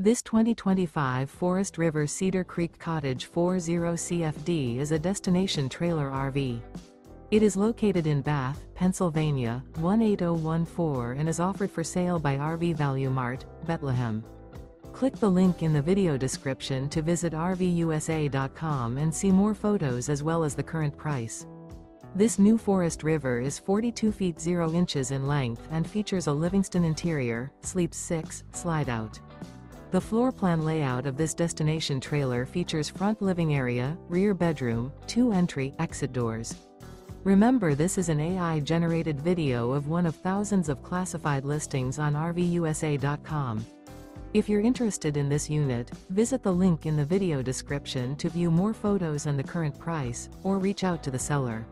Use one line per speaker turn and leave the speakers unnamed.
This 2025 Forest River Cedar Creek Cottage 40 CFD is a destination trailer RV. It is located in Bath, Pennsylvania, 18014 and is offered for sale by RV Value Mart, Behtlehem. Click the link in the video description to visit RVUSA.com and see more photos as well as the current price. This new Forest River is 42 feet 0 inches in length and features a Livingston interior, sleeps 6, slide-out. The floor plan layout of this destination trailer features front living area, rear bedroom, 2 entry/exit doors. Remember, this is an AI-generated video of one of thousands of classified listings on RVUSA.com. If you're interested in this unit, visit the link in the video description to view more photos and the current price, or reach out to the seller.